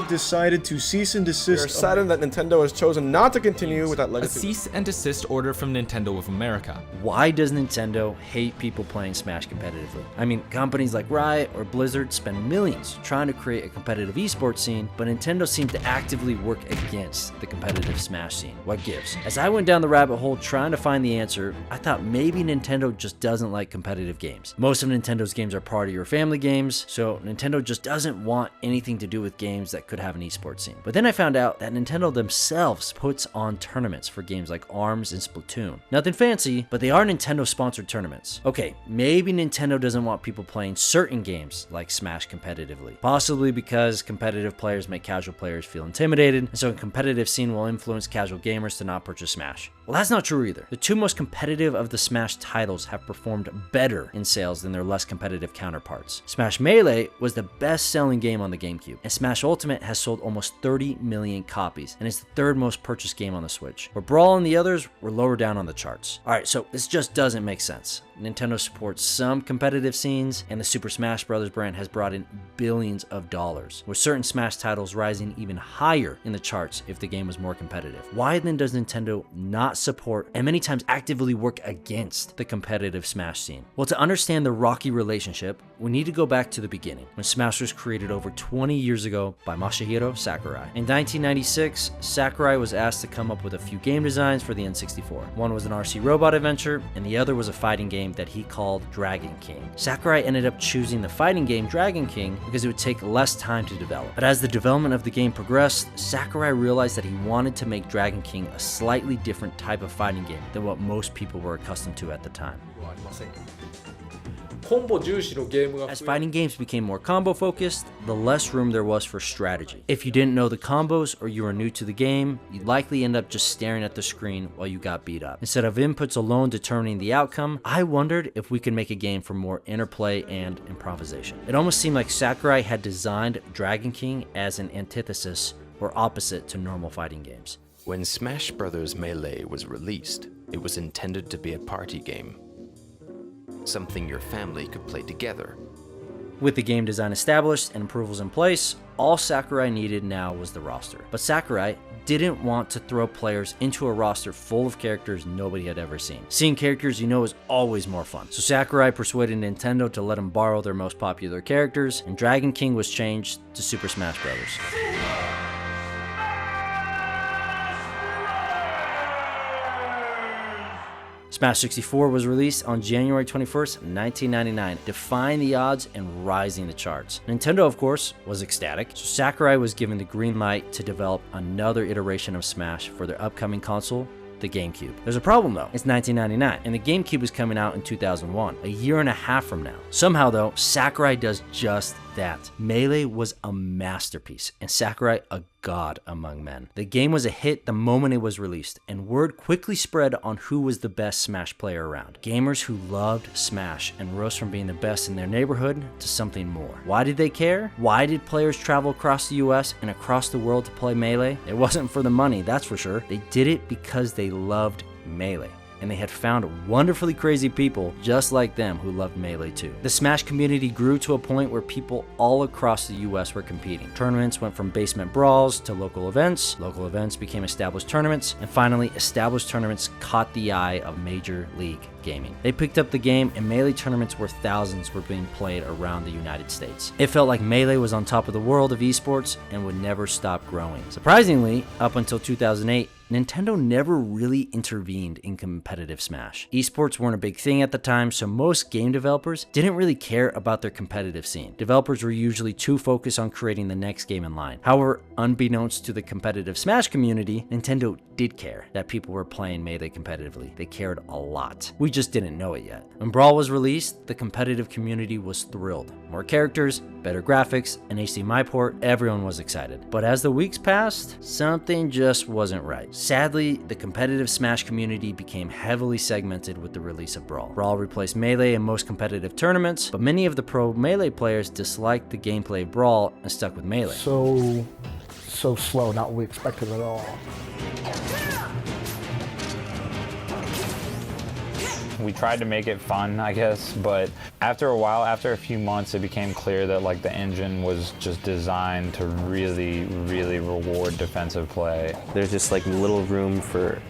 Decided to cease and desist. We're saddened that Nintendo has chosen not to continue with that A legacy. cease and desist order from Nintendo of America. Why does Nintendo hate people playing Smash competitively? I mean, companies like Riot or Blizzard spend millions trying to create a competitive esports scene, but Nintendo seems to actively work against the competitive Smash scene. What gives? As I went down the rabbit hole trying to find the answer, I thought maybe Nintendo just doesn't like competitive games. Most of Nintendo's games are party or family games, so Nintendo just doesn't want anything to do with games that could have an esports scene. But then I found out that Nintendo themselves puts on tournaments for games like ARMS and Splatoon. Nothing fancy, but they are Nintendo sponsored tournaments. Okay, maybe Nintendo doesn't want people playing certain games like Smash competitively, possibly because competitive players make casual players feel intimidated, and so a competitive scene will influence casual gamers to not purchase Smash. Well, that's not true either. The two most competitive of the Smash titles have performed better in sales than their less competitive counterparts. Smash Melee was the best-selling game on the GameCube, and Smash Ultimate has sold almost 30 million copies, and it's the third most purchased game on the Switch, where Brawl and the others were lower down on the charts. Alright, so this just doesn't make sense. Nintendo supports some competitive scenes, and the Super Smash Bros. Brand has brought in billions of dollars, with certain Smash titles rising even higher in the charts if the game was more competitive. Why then does Nintendo not support and many times actively work against the competitive Smash scene? Well, to understand the rocky relationship, we need to go back to the beginning, when Smash was created over 20 years ago by Masahiro Sakurai. In 1996, Sakurai was asked to come up with a few game designs for the N64. One was an RC robot adventure, and the other was a fighting game that he called Dragon King. Sakurai ended up choosing the fighting game Dragon King because it would take less time to develop. But as the development of the game progressed, Sakurai realized that he wanted to make Dragon King a slightly different type of fighting game than what most people were accustomed to at the time. As fighting games became more combo focused, the less room there was for strategy. If you didn't know the combos or you were new to the game, you'd likely end up just staring at the screen while you got beat up. Instead of inputs alone determining the outcome, I wondered if we could make a game for more interplay and improvisation. It almost seemed like Sakurai had designed Dragon King as an antithesis or opposite to normal fighting games. When Smash Bros. Melee was released, it was intended to be a party game. Something your family could play together. With the game design established and approvals in place, all Sakurai needed now was the roster. But Sakurai didn't want to throw players into a roster full of characters nobody had ever seen. Seeing characters you know is always more fun. So Sakurai persuaded Nintendo to let him borrow their most popular characters, and Dragon King was changed to Super Smash Bros. Smash 64 was released on January 21st, 1999, defying the odds and rising the charts. Nintendo, of course, was ecstatic, so Sakurai was given the green light to develop another iteration of Smash for their upcoming console, the GameCube. There's a problem though. It's 1999, and the GameCube is coming out in 2001, a year and a half from now. Somehow though, Sakurai does just that. Melee was a masterpiece, and Sakurai a god among men. The game was a hit the moment it was released, and word quickly spread on who was the best Smash player around. Gamers who loved Smash and rose from being the best in their neighborhood to something more. Why did they care? Why did players travel across the US and across the world to play Melee? It wasn't for the money, that's for sure. They did it because they loved Melee, and they had found wonderfully crazy people just like them who loved Melee too. The Smash community grew to a point where people all across the US were competing. Tournaments went from basement brawls to local events became established tournaments, and finally established tournaments caught the eye of Major League Gaming. They picked up the game, and Melee tournaments where thousands were being played around the United States. It felt like Melee was on top of the world of esports and would never stop growing. Surprisingly, up until 2008, Nintendo never really intervened in competitive Smash. Esports weren't a big thing at the time, so most game developers didn't really care about their competitive scene. Developers were usually too focused on creating the next game in line. However, unbeknownst to the competitive Smash community, Nintendo did care that people were playing Melee competitively. They cared a lot. We just didn't know it yet. When Brawl was released, the competitive community was thrilled. More characters, better graphics, an HDMI port, everyone was excited. But as the weeks passed, something just wasn't right. Sadly, the competitive Smash community became heavily segmented with the release of Brawl. Brawl replaced Melee in most competitive tournaments, but many of the pro Melee players disliked the gameplay of Brawl and stuck with Melee. So slow, not what we expected at all. We tried to make it fun, I guess, but after a while, after a few months, it became clear that like the engine was just designed to really, really reward defensive play. There's just like little room for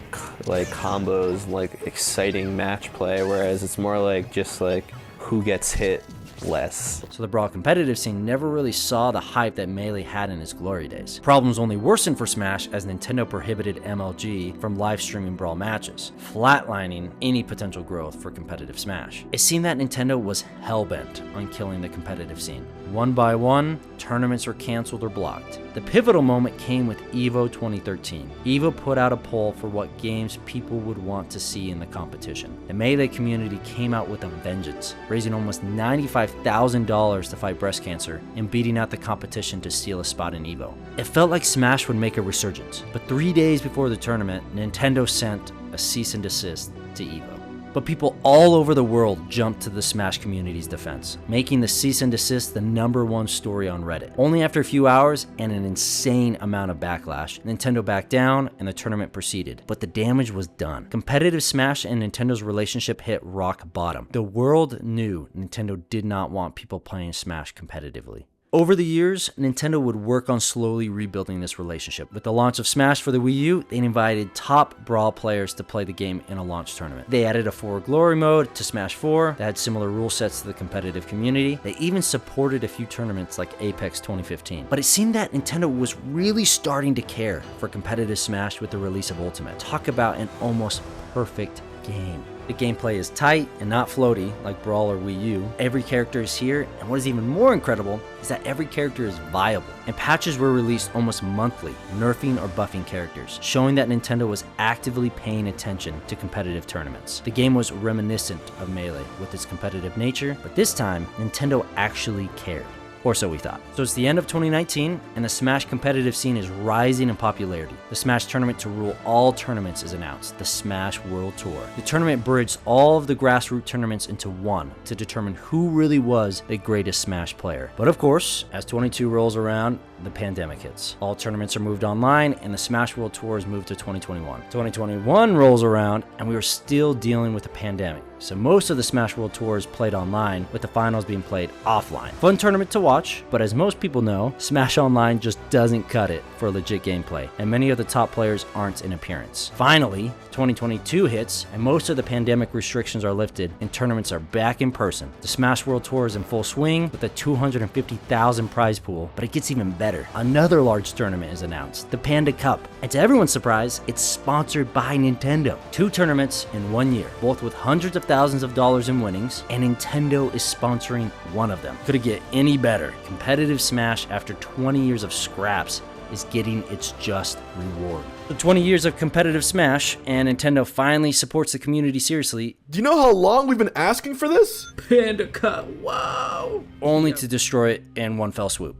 like combos, like exciting match play, whereas it's more like just like who gets hit less. So the Brawl competitive scene never really saw the hype that Melee had in its glory days. Problems only worsened for Smash as Nintendo prohibited MLG from live streaming Brawl matches, flatlining any potential growth for competitive Smash. It seemed that Nintendo was hellbent on killing the competitive scene. One by one, tournaments were canceled or blocked. The pivotal moment came with EVO 2013. EVO put out a poll for what games people would want to see in the competition. The Melee community came out with a vengeance, raising almost $95,000 to fight breast cancer and beating out the competition to steal a spot in EVO. It felt like Smash would make a resurgence, but 3 days before the tournament, Nintendo sent a cease and desist to EVO. But people all over the world jumped to the Smash community's defense, making the cease and desist the #1 story on Reddit. Only after a few hours and an insane amount of backlash, Nintendo backed down and the tournament proceeded. But the damage was done. Competitive Smash and Nintendo's relationship hit rock bottom. The world knew Nintendo did not want people playing Smash competitively. Over the years, Nintendo would work on slowly rebuilding this relationship. With the launch of Smash for the Wii U, they invited top Brawl players to play the game in a launch tournament. They added a For Glory mode to Smash 4 that had similar rule sets to the competitive community. They even supported a few tournaments like Apex 2015. But it seemed that Nintendo was really starting to care for competitive Smash with the release of Ultimate. Talk about an almost perfect game. The gameplay is tight and not floaty like Brawl or Wii U. Every character is here, and what is even more incredible is that every character is viable. And patches were released almost monthly, nerfing or buffing characters, showing that Nintendo was actively paying attention to competitive tournaments. The game was reminiscent of Melee with its competitive nature, but this time, Nintendo actually cared. Or so we thought. So it's the end of 2019, and the Smash competitive scene is rising in popularity. The Smash tournament to rule all tournaments is announced, the Smash World Tour. The tournament bridged all of the grassroots tournaments into one to determine who really was the greatest Smash player. But of course, as 22 rolls around, the pandemic hits. All tournaments are moved online, and the Smash World Tour is moved to 2021. 2021 rolls around, and we are still dealing with the pandemic. So most of the Smash World Tour is played online, with the finals being played offline. Fun tournament to watch, but as most people know, Smash Online just doesn't cut it for legit gameplay, and many of the top players aren't in appearance. Finally, 2022 hits, and most of the pandemic restrictions are lifted, and tournaments are back in person. The Smash World Tour is in full swing with a 250,000 prize pool, but it gets even better. Another large tournament is announced, the Panda Cup, and to everyone's surprise, it's sponsored by Nintendo. 2 tournaments in 1 year, both with hundreds of thousands of dollars in winnings, and Nintendo is sponsoring one of them. Could it get any better? Competitive Smash, after 20 years of scraps, is getting its just reward. So 20 years of competitive Smash, and Nintendo finally supports the community seriously. Do you know how long we've been asking for this? Panda Cut, wow! Only to destroy it in one fell swoop.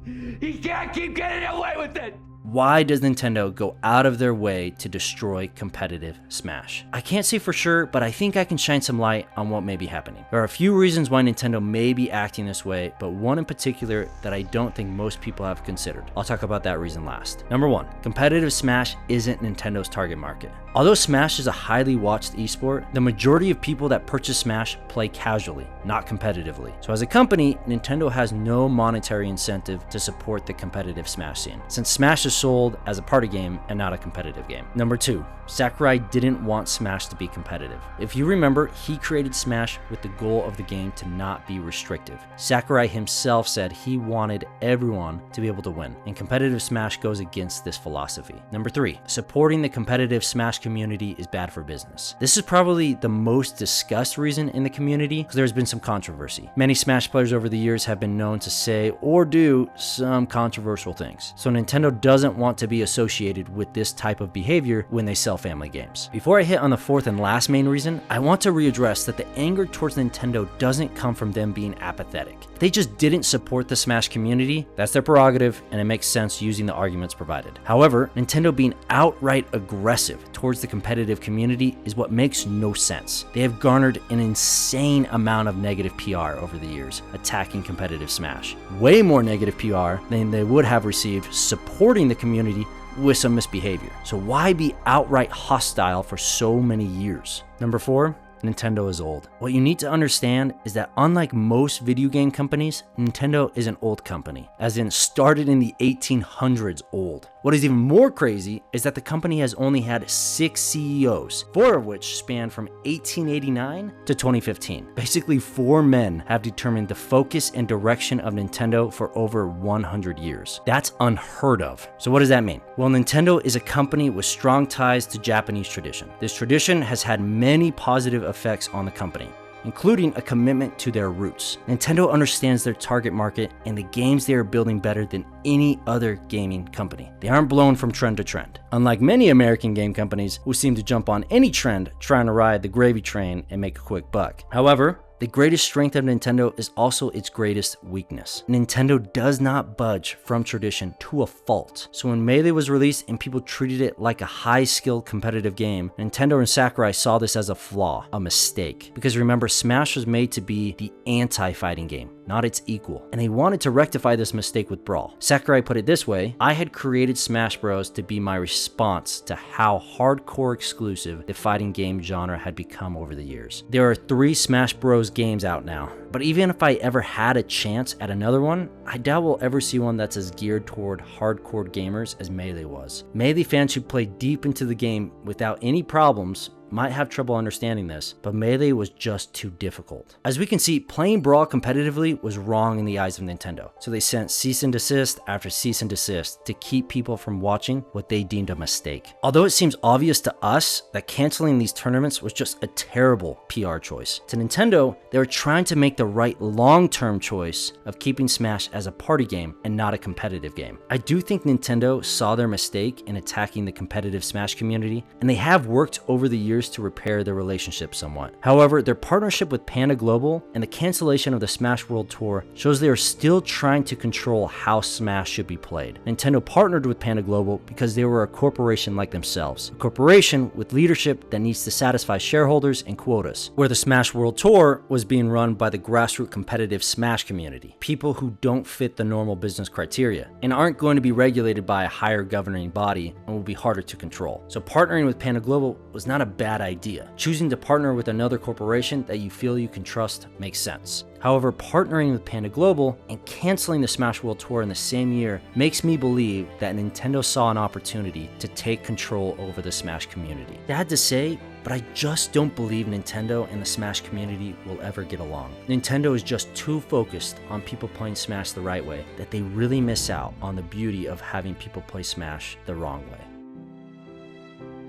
He can't keep getting away with it! Why does Nintendo go out of their way to destroy competitive Smash? I can't say for sure, but I think I can shine some light on what may be happening. There are a few reasons why Nintendo may be acting this way, but one in particular that I don't think most people have considered. I'll talk about that reason last. Number 1, competitive Smash isn't Nintendo's target market. Although Smash is a highly watched esport, the majority of people that purchase Smash play casually, not competitively. So as a company, Nintendo has no monetary incentive to support the competitive Smash scene, since Smash is sold as a party game and not a competitive game. Number 2, Sakurai didn't want Smash to be competitive. If you remember, he created Smash with the goal of the game to not be restrictive. Sakurai himself said he wanted everyone to be able to win, and competitive Smash goes against this philosophy. Number 3, supporting the competitive Smash community is bad for business. This is probably the most discussed reason in the community, because there's been some controversy. Many Smash players over the years have been known to say or do some controversial things. So Nintendo doesn't want to be associated with this type of behavior when they sell family games. Before I hit on the 4th and last main reason, I want to readdress that the anger towards Nintendo doesn't come from them being apathetic. If they just didn't support the Smash community, that's their prerogative, and it makes sense using the arguments provided. However, Nintendo being outright aggressive towards the competitive community is what makes no sense. They have garnered an insane amount of negative PR over the years attacking competitive Smash. Way more negative PR than they would have received supporting the community with some misbehavior. So why be outright hostile for so many years? Number 4, Nintendo is old. What you need to understand is that unlike most video game companies, Nintendo is an old company, as in started in the 1800s old. What is even more crazy is that the company has only had 6 CEOs, 4 of which span from 1889 to 2015. Basically, 4 men have determined the focus and direction of Nintendo for over 100 years. That's unheard of. So what does that mean? Well, Nintendo is a company with strong ties to Japanese tradition. This tradition has had many positive effects on the company, including a commitment to their roots. Nintendo understands their target market and the games they are building better than any other gaming company. They aren't blown from trend to trend. Unlike many American game companies who seem to jump on any trend trying to ride the gravy train and make a quick buck. However, the greatest strength of Nintendo is also its greatest weakness. Nintendo does not budge from tradition to a fault. So when Melee was released and people treated it like a high-skilled competitive game, Nintendo and Sakurai saw this as a flaw, a mistake. Because remember, Smash was made to be the anti-fighting game, not its equal. And they wanted to rectify this mistake with Brawl. Sakurai put it this way: I had created Smash Bros. To be my response to how hardcore exclusive the fighting game genre had become over the years. There are 3 Smash Bros. Games out now, but even if I ever had a chance at another one, I doubt we'll ever see one that's as geared toward hardcore gamers as Melee was. Melee fans who play deep into the game without any problems might have trouble understanding this, but Melee was just too difficult. As we can see, playing Brawl competitively was wrong in the eyes of Nintendo, so they sent cease and desist after cease and desist to keep people from watching what they deemed a mistake. Although it seems obvious to us that canceling these tournaments was just a terrible PR choice, to Nintendo, they were trying to make the right long-term choice of keeping Smash as a party game and not a competitive game. I do think Nintendo saw their mistake in attacking the competitive Smash community, and they have worked over the years to repair their relationship somewhat. However, their partnership with Panda Global and the cancellation of the Smash World Tour shows they are still trying to control how Smash should be played. Nintendo partnered with Panda Global because they were a corporation like themselves, a corporation with leadership that needs to satisfy shareholders and quotas, where the Smash World Tour was being run by the grassroots competitive Smash community, people who don't fit the normal business criteria and aren't going to be regulated by a higher governing body and will be harder to control. So partnering with Panda Global was not a bad idea. Choosing to partner with another corporation that you feel you can trust makes sense. However, partnering with Panda Global and canceling the Smash World Tour in the same year makes me believe that Nintendo saw an opportunity to take control over the Smash community. Sad to say, but I just don't believe Nintendo and the Smash community will ever get along. Nintendo is just too focused on people playing Smash the right way that they really miss out on the beauty of having people play Smash the wrong way.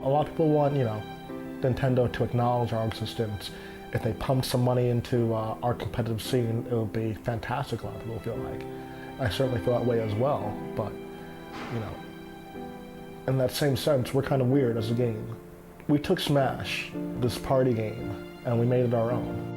A lot of people want, Nintendo to acknowledge our existence. If they pump some money into our competitive scene, it would be fantastic, a lot of people feel like. I certainly feel that way as well, but, in that same sense, we're kind of weird as a game. We took Smash, this party game, and we made it our own.